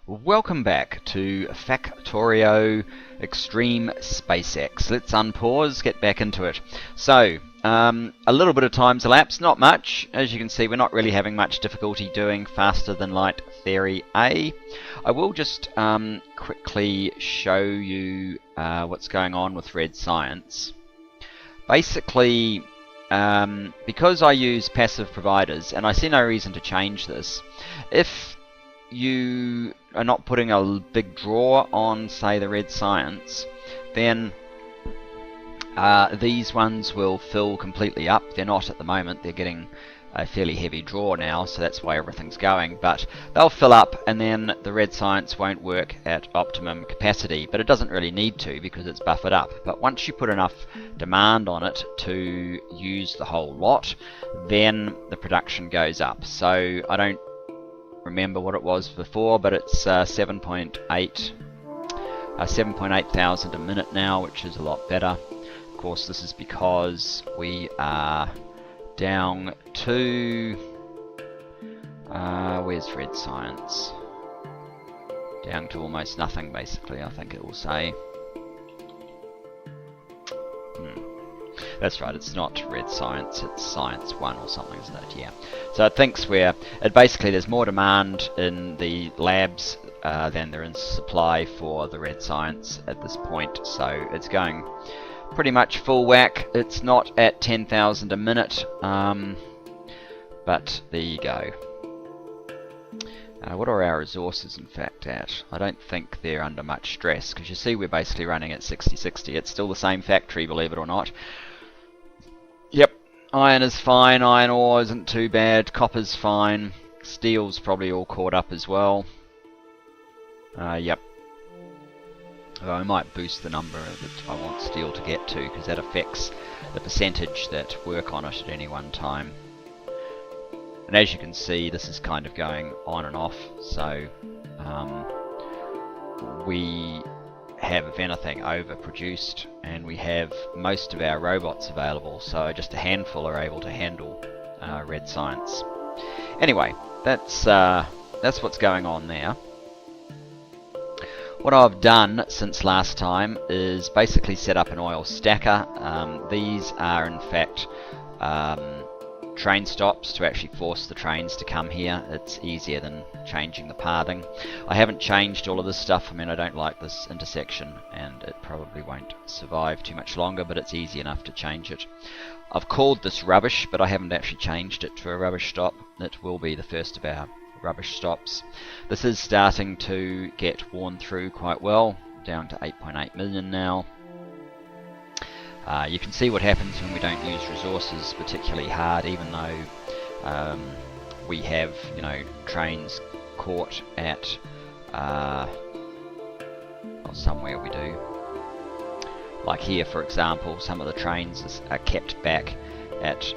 Welcome back to Factorio Extreme SpaceX. Let's unpause, get back into it. So, a little bit of time's elapsed, not much. As you can see, we're not really having much difficulty doing faster than light theory A. I will just quickly show you what's going on with red science. Basically, because I use passive providers, and I see no reason to change this, if you are not putting a big draw on, say, the red science, then these ones will fill completely up. They're not at the moment, they're getting a fairly heavy draw now, so that's why everything's going, but they'll fill up and then the red science won't work at optimum capacity, but it doesn't really need to because it's buffered up. But once you put enough demand on it to use the whole lot, then the production goes up. So I don't remember what it was before, but it's 7.8 thousand a minute now, which is a lot better. Of course, this is because we are down to where's red science? Down to almost nothing, basically, I think it will say. That's right, it's not red science, it's science 1 or something, isn't it? Yeah. So it thinks basically there's more demand in the labs than there is supply for the red science at this point. So it's going pretty much full whack. It's not at 10,000 a minute, but there you go. What are our resources in fact at? I don't think they're under much stress, because you see we're basically running at 60-60. It's still the same factory, believe it or not. Yep, iron is fine, iron ore isn't too bad, copper's fine, steel's probably all caught up as well. Yep. I might boost the number that I want steel to get to, because that affects the percentage that work on it at any one time. And as you can see, this is kind of going on and off, so we have, if anything, overproduced, and we have most of our robots available, so just a handful are able to handle red science. Anyway, that's what's going on there. What I've done since last time is basically set up an oil stacker. These are in fact train stops to actually force the trains to come here. It's easier than changing the pathing. I haven't changed all of this stuff. I mean, I don't like this intersection and it probably won't survive too much longer, but it's easy enough to change it. I've called this rubbish, but I haven't actually changed it to a rubbish stop. It will be the first of our rubbish stops. This is starting to get worn through quite well, down to 8.8 million now. You can see what happens when we don't use resources particularly hard, even though we have, you know, trains caught at or somewhere we do. Like here, for example, some of the trains are kept back at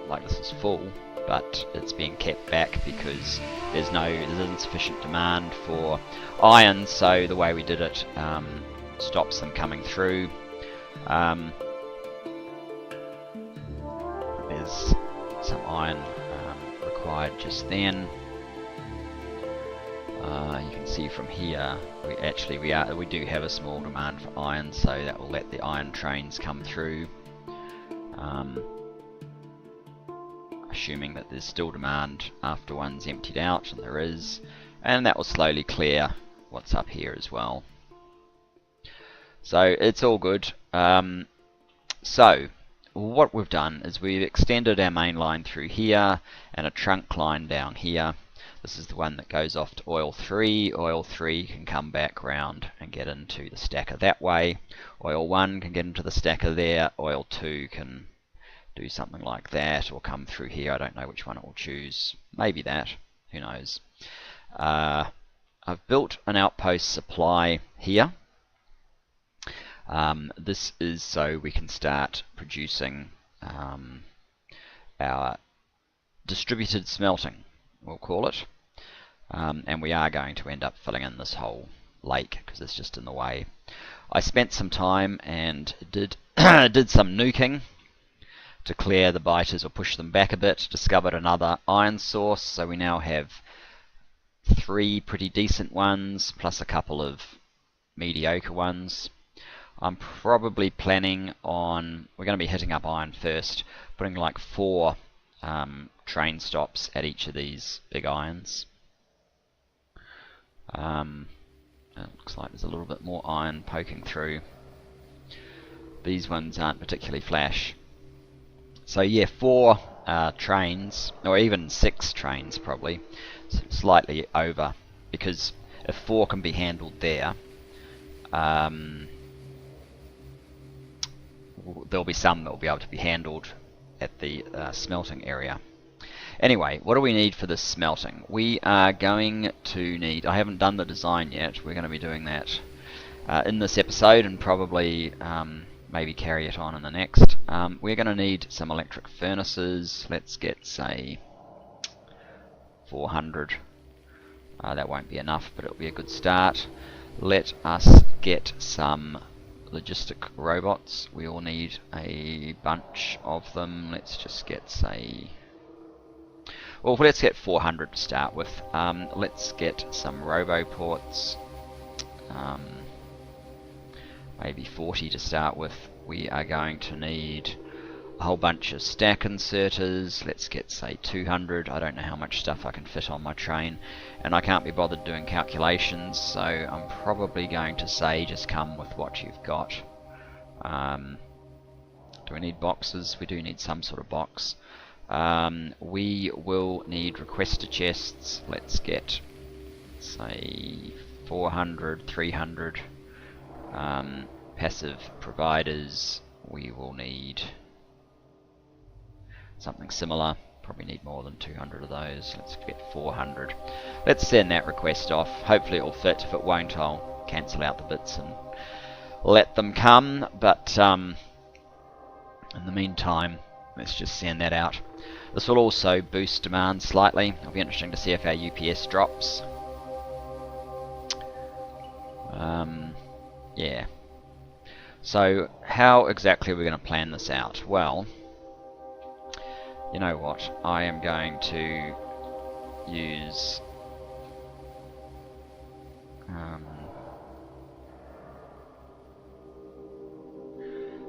like this is full, but it's being kept back because there isn't sufficient demand for iron. So the way we did it stops them coming through. There's some iron required just then. You can see from here we do have a small demand for iron, so that will let the iron trains come through. Assuming that there's still demand after one's emptied out, and there is, and that will slowly clear what's up here as well. So it's all good. So what we've done is we've extended our main line through here and a trunk line down here. This is the one that goes off to oil 3. Oil 3 can come back round and get into the stacker that way. Oil 1 can get into the stacker there. Oil 2 can do something like that or come through here. I don't know which one it will choose. Maybe that. Who knows? I've built an outpost supply here. This is so we can start producing our distributed smelting, we'll call it. And we are going to end up filling in this whole lake because it's just in the way. I spent some time and did some nuking to clear the biters or push them back a bit. Discovered another iron source, so we now have 3 pretty decent ones, plus a couple of mediocre ones. I'm probably planning on, we're going to be hitting up iron first, putting like 4 train stops at each of these big irons. It looks like there's a little bit more iron poking through. These ones aren't particularly flash. So yeah, 4 trains, or even 6 trains probably, slightly over, because if 4 can be handled there, there'll be some that will be able to be handled at the smelting area. Anyway, what do we need for this smelting? We are going to need, I haven't done the design yet, we're going to be doing that in this episode, and probably maybe carry it on in the next. We're going to need some electric furnaces. Let's get, say, 400. That won't be enough, but it'll be a good start. Let us get some logistic robots. We all need a bunch of them. Let's just get, say, well, let's get 400 to start with. Let's get some roboports. Maybe 40 to start with. We are going to need a whole bunch of stack inserters. Let's get, say, 200. I don't know how much stuff I can fit on my train, and I can't be bothered doing calculations, so I'm probably going to say just come with what you've got. Do we need boxes? We do need some sort of box. We will need requester chests. Let's get, say, 400, 300. Passive providers, we will need something similar. Probably need more than 200 of those. Let's get 400. Let's send that request off. Hopefully it will fit. If it won't, I'll cancel out the bits and let them come. But in the meantime, let's just send that out. This will also boost demand slightly. It'll be interesting to see if our UPS drops. Yeah. So how exactly are we going to plan this out? Well, you know what? I am going to use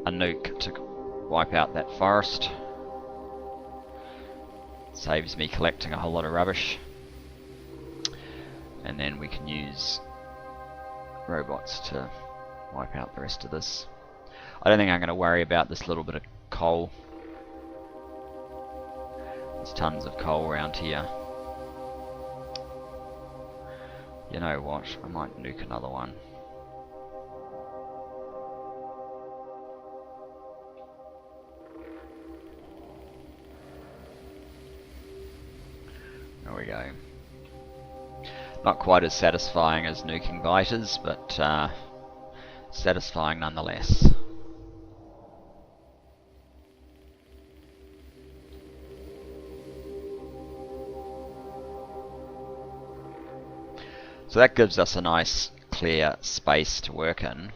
a nuke to wipe out that forest. Saves me collecting a whole lot of rubbish. And then we can use robots to wipe out the rest of this. I don't think I'm going to worry about this little bit of coal. There's tons of coal around here. You know what? I might nuke another one. There we go. Not quite as satisfying as nuking biters, but satisfying nonetheless. So that gives us a nice clear space to work in.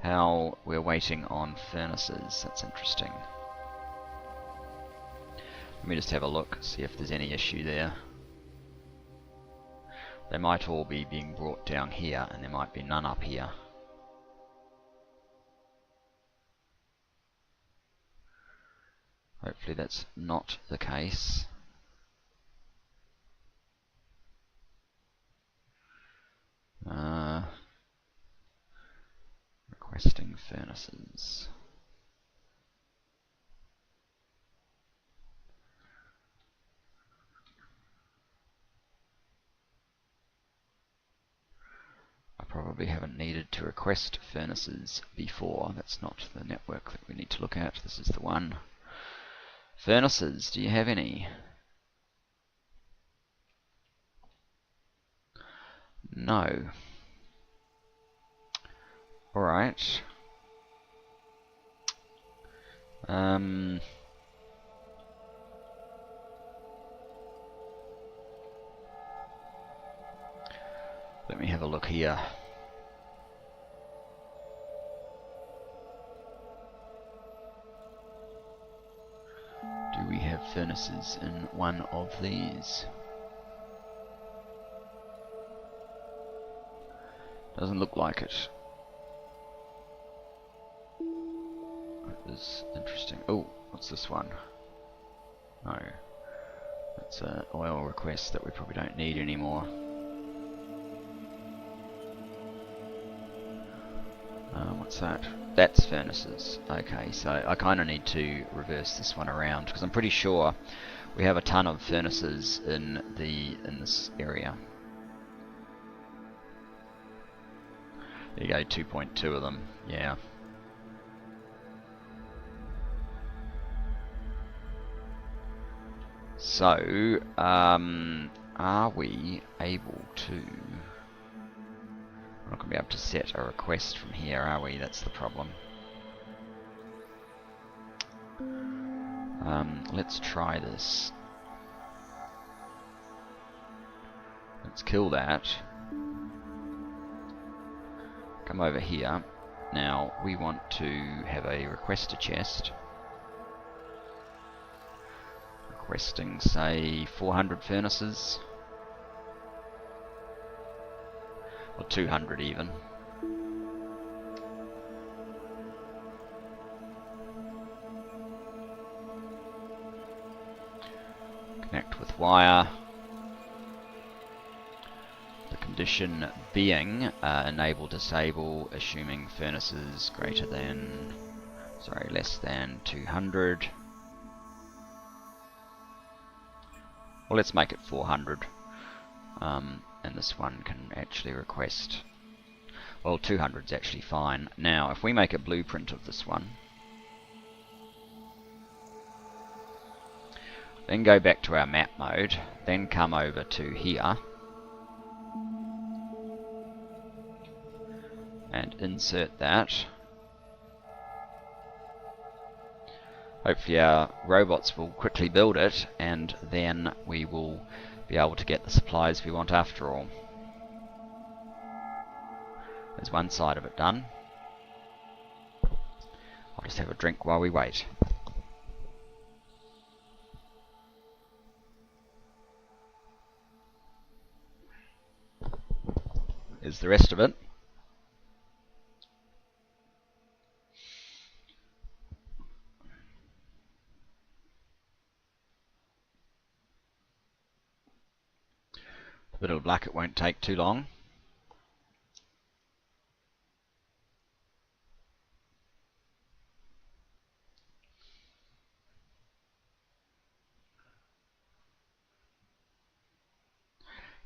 How we're waiting on furnaces, that's interesting. Let me just have a look, see if there's any issue there. They might all be being brought down here, and there might be none up here. Hopefully that's not the case. Requesting furnaces. I probably haven't needed to request furnaces before. That's not the network that we need to look at. This is the one. Furnaces, do you have any? No. Alright. Let me have a look here. Do we have furnaces in one of these? Doesn't look like it. That is interesting. Oh, what's this one? No. That's an oil request that we probably don't need anymore. What's that? That's furnaces. Okay, so I kind of need to reverse this one around because I'm pretty sure we have a ton of furnaces in this area. There you go, 2.2 of them. Yeah. So, are we able to... We're not going to be able to set a request from here, are we? That's the problem. Let's try this. Let's kill that. Come over here. Now, we want to have a requester chest. Requesting, say, 400 furnaces. Or 200 even. Connect with wire. The condition being enable disable assuming furnaces greater than, sorry, less than 200. Well, let's make it 400. And this one can actually request, well, 200 is actually fine. Now, if we make a blueprint of this one, then go back to our map mode, then come over to here, and insert that. Hopefully our robots will quickly build it, and then we will be able to get the supplies we want after all. There's one side of it done. I'll just have a drink while we wait. Here's the rest of it. A bit of luck, it won't take too long.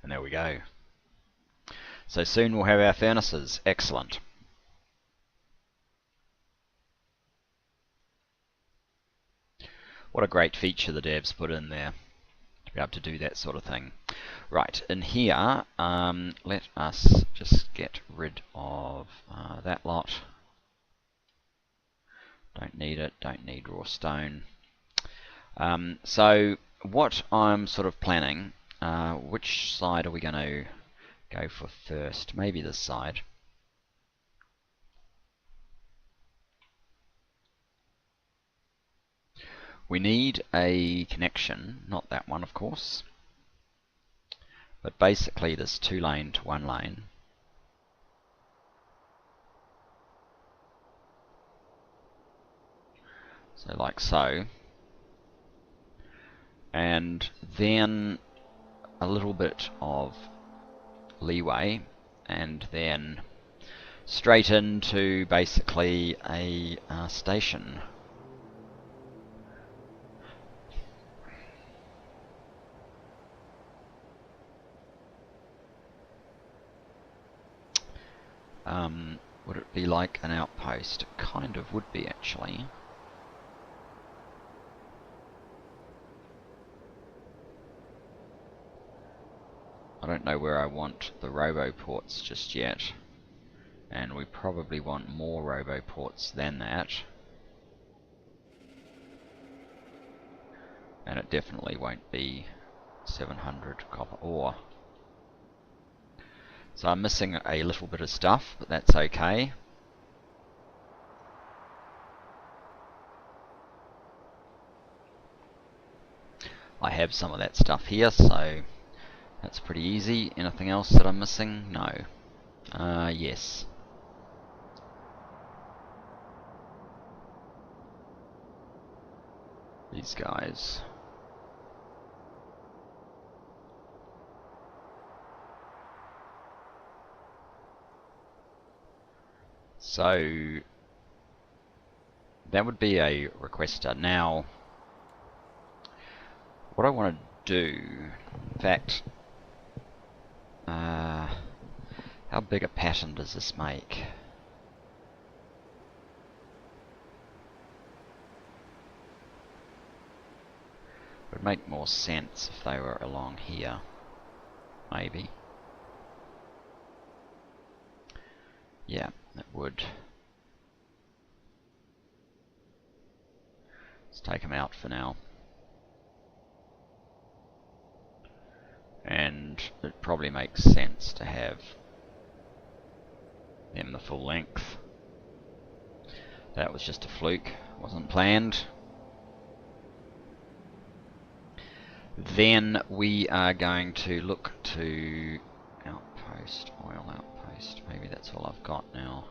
And there we go. So soon we'll have our furnaces. Excellent. What a great feature the devs put in there to be able to do that sort of thing. Right, in here, let us just get rid of that lot. Don't need it, don't need raw stone. So what I'm sort of planning, which side are we going to go for first? Maybe this side. We need a connection, not that one of course, but basically this 2 lane to 1 lane. So like so. And then a little bit of leeway, and then straight into basically a station. Would it be like an outpost? It kind of would be actually. I don't know where I want the roboports just yet, and we probably want more roboports than that, and it definitely won't be 700 copper ore. So I'm missing a little bit of stuff, but that's okay. I have some of that stuff here, so that's pretty easy. Anything else that I'm missing? No. Yes. These guys. So that would be a requester. Now, what I want to do, in fact, how big a pattern does this make? It would make more sense if they were along here, maybe. Yeah, it would. Let's take them out for now. And it probably makes sense to have them the full length. That was just a fluke, wasn't planned. Then we are going to look to outpost, oil outpost. Maybe that's all I've got now.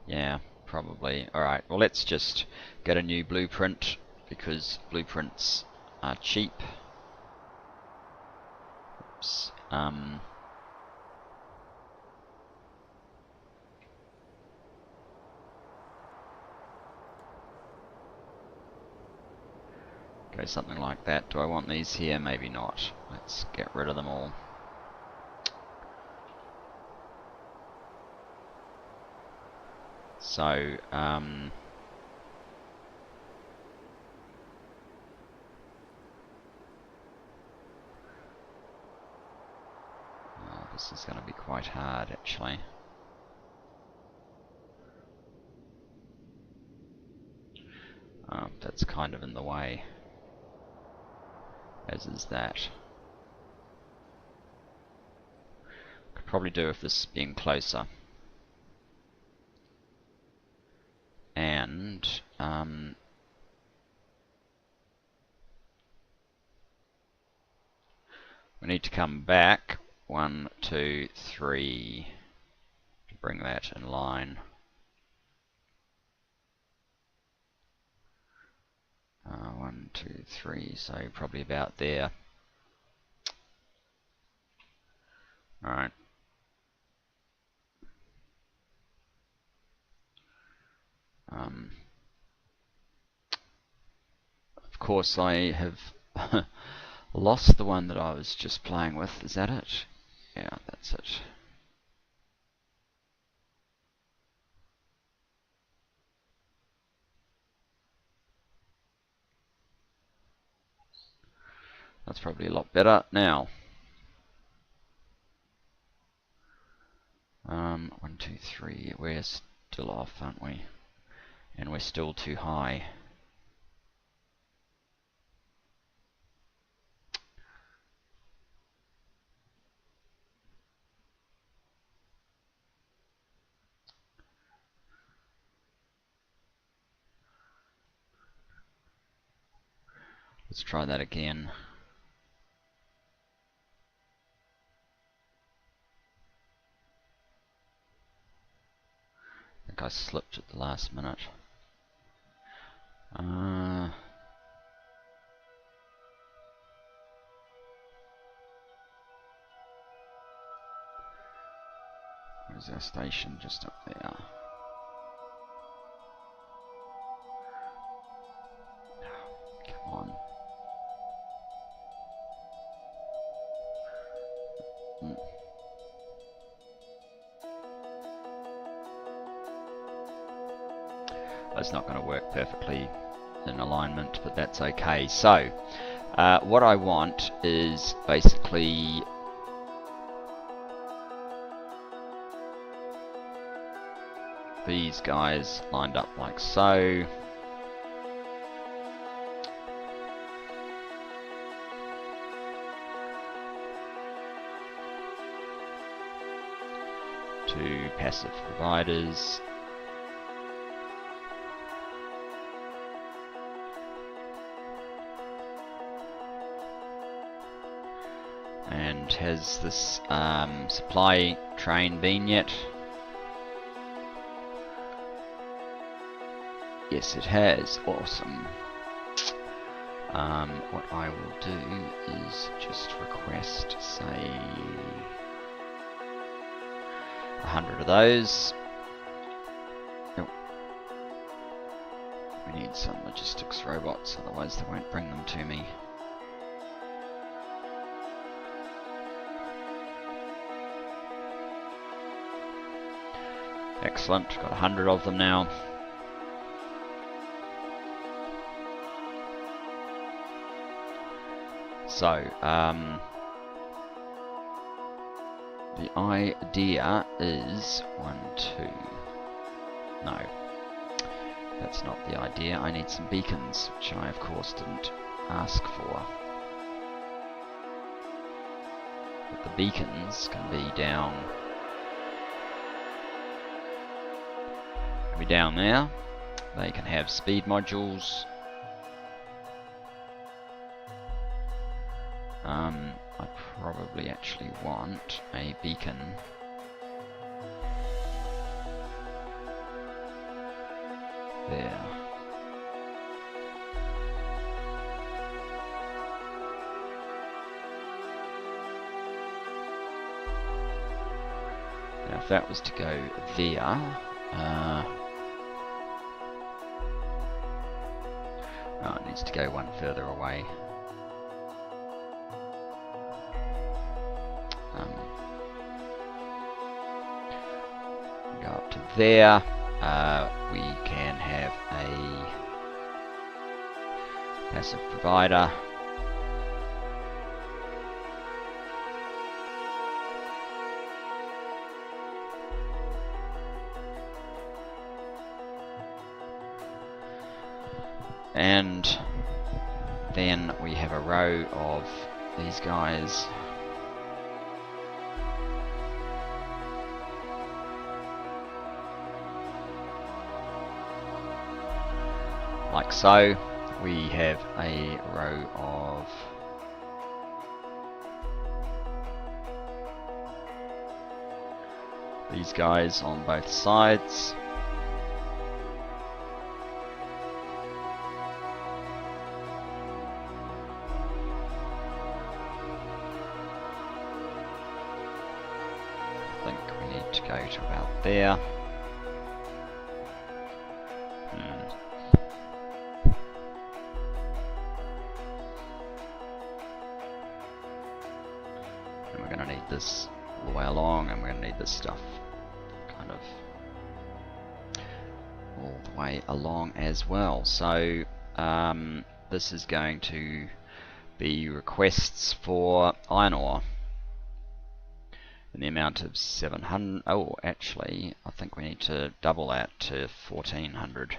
Yeah, probably. Alright, well let's just get a new blueprint because blueprints are cheap. Oops. Go something like that. Do I want these here? Maybe not. Let's get rid of them all. So, this is going to be quite hard actually. That's kind of in the way, as is that. Could probably do with this being closer. And we need to come back 1, 2, 3 to bring that in line. 1, 2, 3, so probably about there. Alright. Of course I have lost the one that I was just playing with. Is that it? Yeah, that's it. That's probably a lot better now. 1, 2, 3. We're still off, aren't we? And we're still too high. Let's try that again. I think I slipped at the last minute. Where's our station? Just up there. Come on. It's not going to work perfectly in alignment, but that's okay. So, what I want is basically these guys lined up like so. Two passive providers. And has this supply train been yet? Yes, it has. Awesome. What I will do is just request, say, 100 of those. Nope. We need some logistics robots, otherwise they won't bring them to me. Excellent, got 100 of them now. So, the idea is 1, 2. No, that's not the idea. I need some beacons, which I of course didn't ask for. But the beacons can be down there. They can have speed modules. I probably actually want a beacon there. Now if that was to go there, oh, it needs to go one further away. Go up to there. We can have a passive provider. And then we have a row of these guys. Like so. We have a row of these guys on both sides. I think we need to go to about there. And we're going to need this all the way along, and we're going to need this stuff kind of all the way along as well. So this is going to be requests for iron ore in the amount of 700. Oh, actually, I think we need to double that to 1400.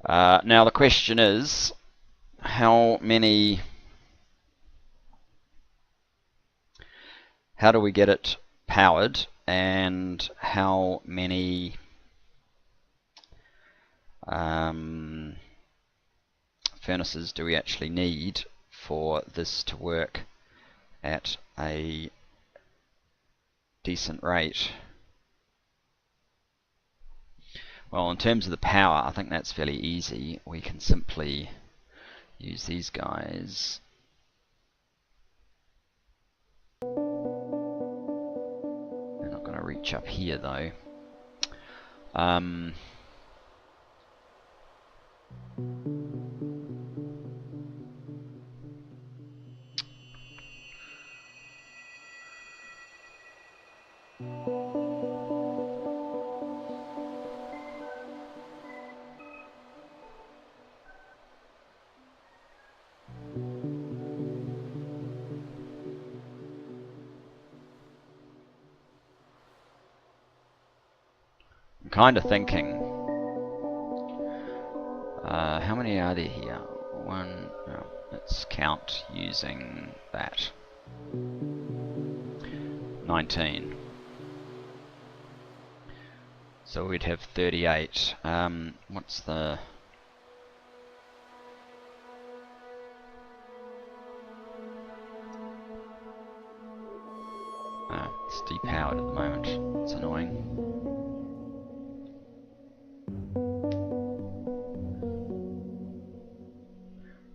Now the question is, how do we get it powered, and how many furnaces do we actually need for this to work at a decent rate? Well, in terms of the power, I think that's fairly easy. We can simply use these guys. They're not going to reach up here though. I'm kind of thinking, how many are there here? One, oh, let's count using that. 19. So we'd have 38. What's the... It's depowered at the moment. It's annoying.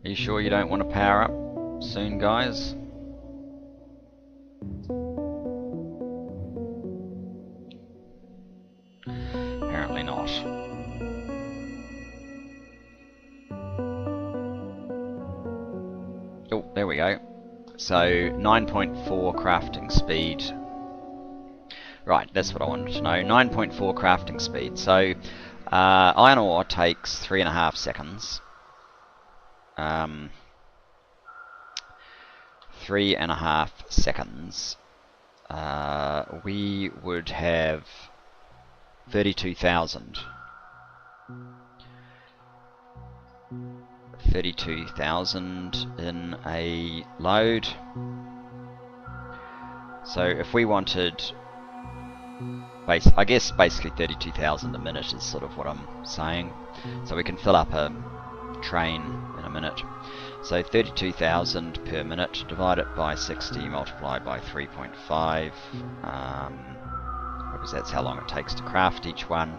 Are you sure you don't want to power up soon, guys? Apparently not. Oh, there we go. So 9.4 crafting speed. Right, that's what I wanted to know. 9.4 crafting speed. So iron ore takes 3.5 seconds. 3.5 seconds. We would have 32,000. 32,000 in a load. So if we wanted, I guess basically 32,000 a minute is sort of what I'm saying. So we can fill up a train in a minute. So 32,000 per minute, divide it by 60, multiplied by 3.5, because that's how long it takes to craft each one.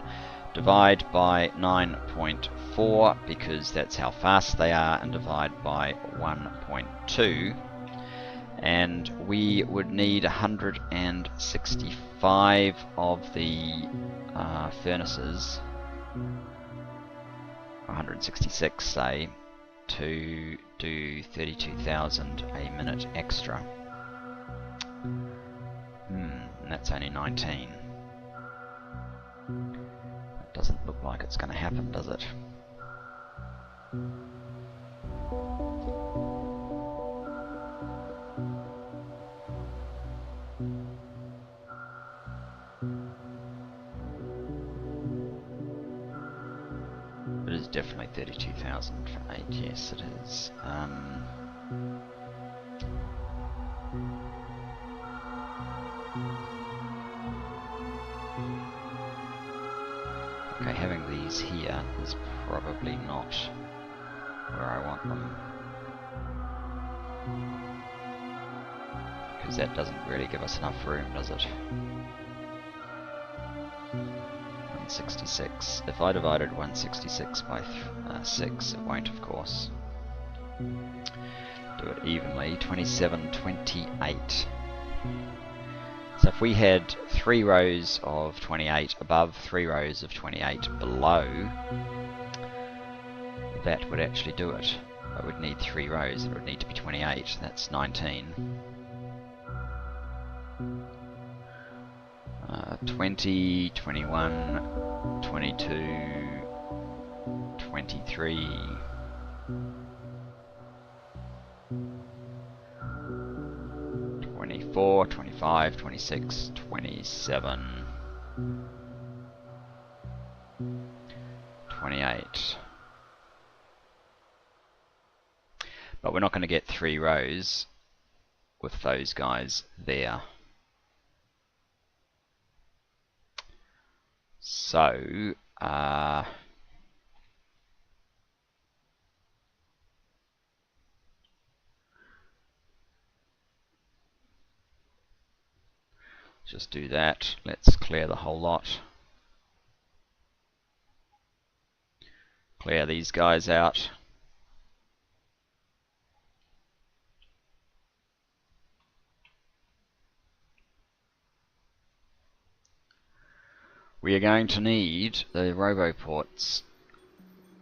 Divide by 9.4, because that's how fast they are, and divide by 1.2. And we would need 165 of the furnaces, 166 say, to do 32,000 a minute extra. And that's only 19. That doesn't look like it's going to happen, does it? It is definitely 32,000 for 8, yes it is. Okay, having these here is probably not where I want them, because that doesn't really give us enough room, does it? 166. If I divided 166 by 6, it won't, of course. Do it evenly. 27, 28. So if we had 3 rows of 28 above, 3 rows of 28 below, that would actually do it. I would need 3 rows. It would need to be 28. That's 19. 20, 21, 22, 23, 24, 25, 26, 27, 28. But we're not going to get 3 rows with those guys there. So, just do that. Let's clear the whole lot. Clear these guys out. We are going to need the roboports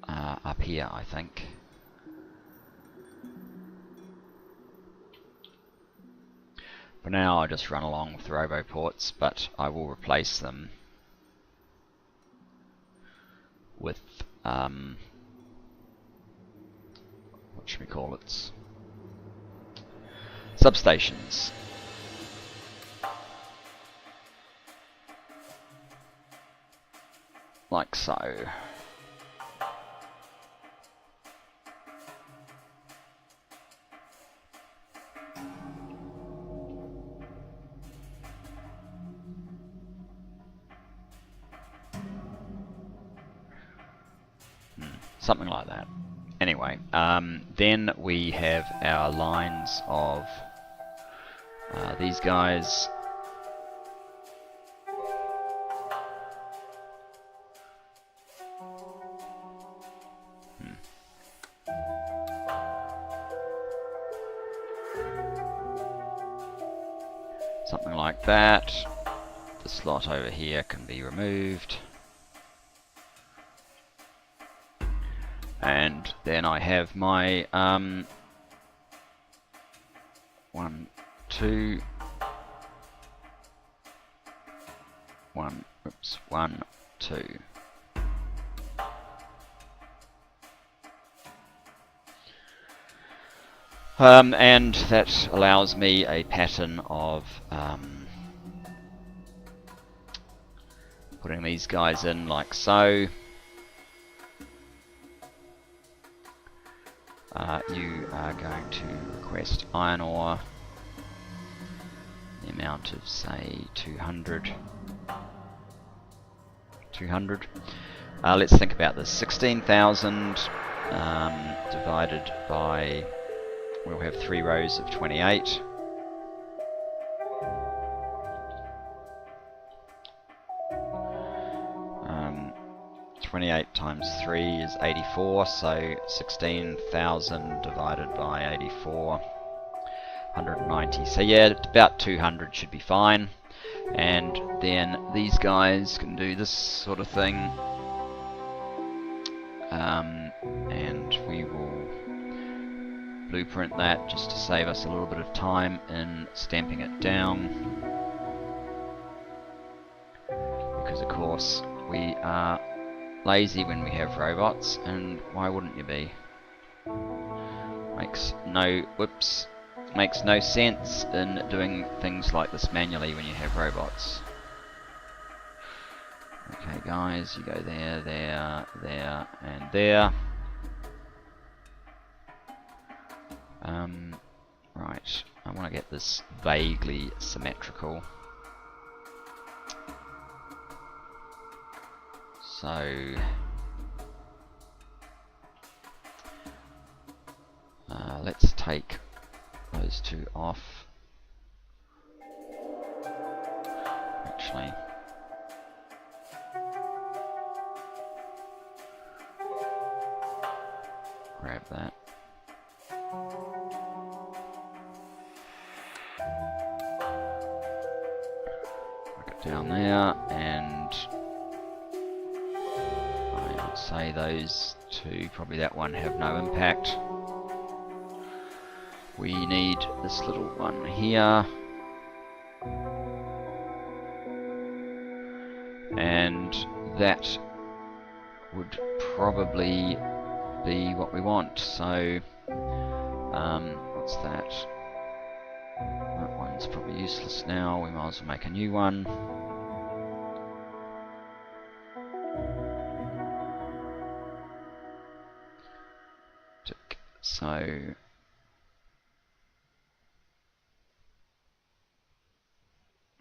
up here, I think. For now, I'll just run along with the roboports, but I will replace them with what should we call it? Substations. Like so. Something like that. Anyway, then we have our lines of these guys something like that. The slot over here can be removed. And then I have my 1, 2, 1, 2. And that allows me a pattern of putting these guys in like so. You are going to request iron ore, the amount of say 200. Let's think about this. 16,000 divided by, we'll have 3 rows of 28. Um, 28 times 3 is 84, so 16,000 divided by 84, 190. So yeah, about 200 should be fine. And then these guys can do this sort of thing. And we will blueprint that just to save us a little bit of time in stamping it down. Because of course we are lazy when we have robots, and why wouldn't you be? Makes no sense in doing things like this manually when you have robots. Okay guys, you go there, there, there, and there. Right, I want to get this vaguely symmetrical. So let's take those 2 off. Actually, grab that. Work it down there, and I would say those 2, probably that one, have no impact. We need this little one here, and that would probably be what we want. So what's that? That one's probably useless now. We might as well make a new one. Tick. So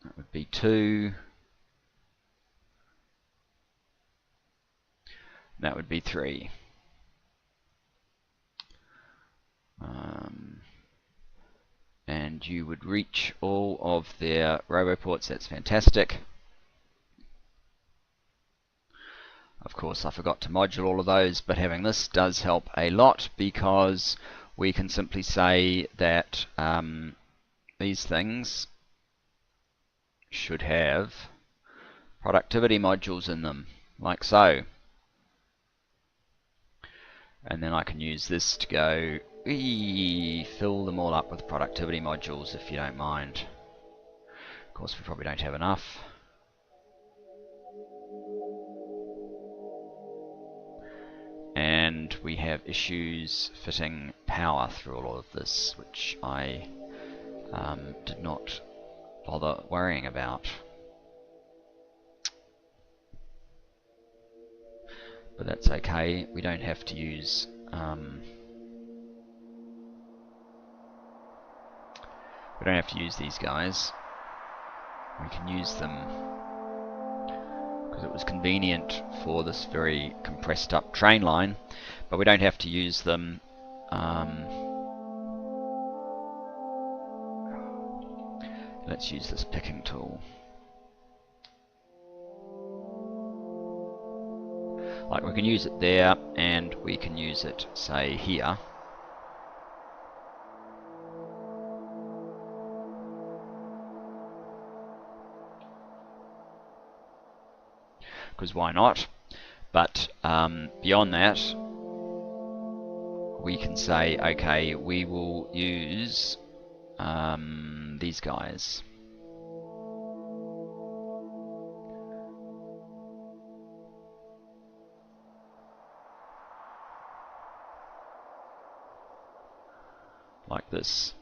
that would be 2. That would be 3. And you would reach all of their roboports. That's fantastic. Of course, I forgot to module all of those, but having this does help a lot, because we can simply say that these things should have productivity modules in them, like so. And then I can use this to go, fill them all up with productivity modules if you don't mind. Of course, we probably don't have enough. And we have issues fitting power through all of this, which I did not bother worrying about. But that's okay, we don't have to use these guys. We can use them because it was convenient for this very compressed up train line, but we don't have to use them let's use this picking tool. Like, we can use it there, and we can use it, say, here. because why not? But beyond that, we can say, okay, we will use these guys. Like this.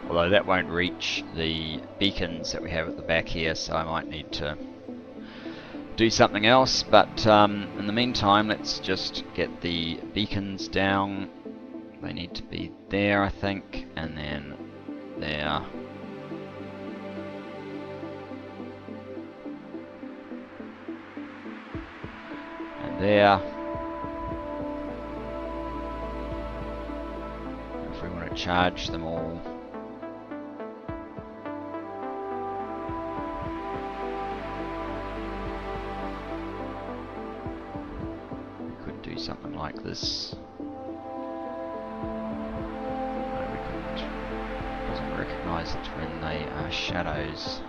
Although that won't reach the beacons that we have at the back here, so I might need to do something else. But in the meantime, let's just get the beacons down. They need to be there, I think, and then there. And there. If we want to charge them all. Something like this. No, we couldn't. It doesn't recognise it when they are shadows.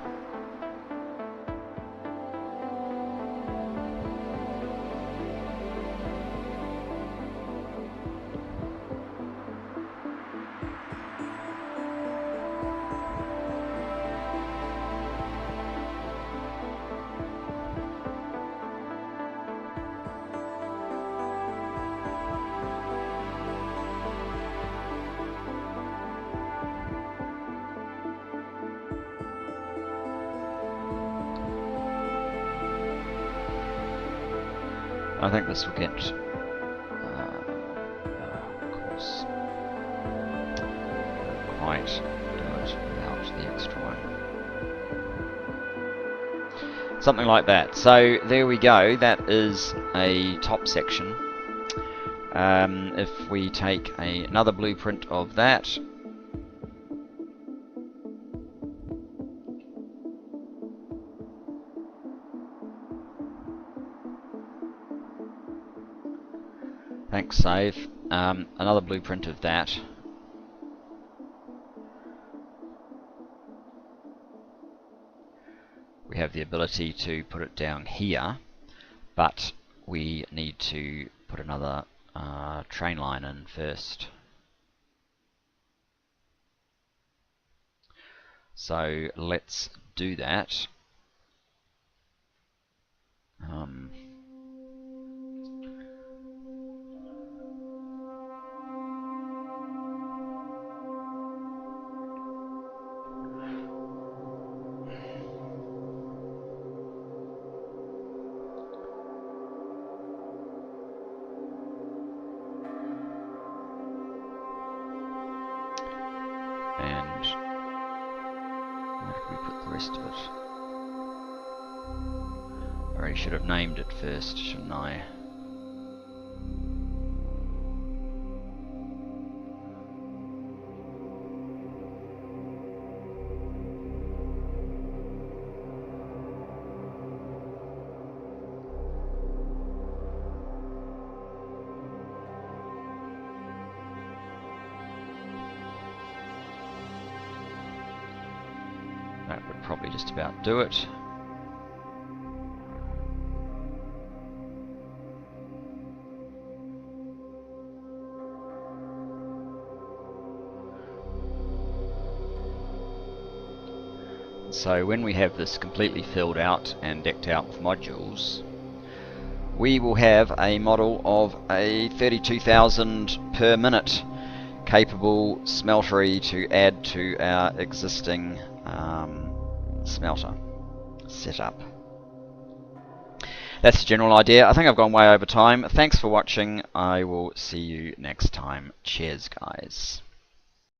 I think this will get, of course, quite do it without the extra one. Something like that. So there we go. That is a top section. If we take another blueprint of that, thanks, save. Another blueprint of that. We have the ability to put it down here, but we need to put another train line in first. So let's do that. And where did we put the rest of it? I really should have named it first, shouldn't I? That would probably just about do it. So when we have this completely filled out and decked out with modules, we will have a model of a 32,000 per minute capable smeltery to add to our existing smelter setup. That's the general idea. I think I've gone way over time. Thanks for watching. I will see you next time. Cheers, guys.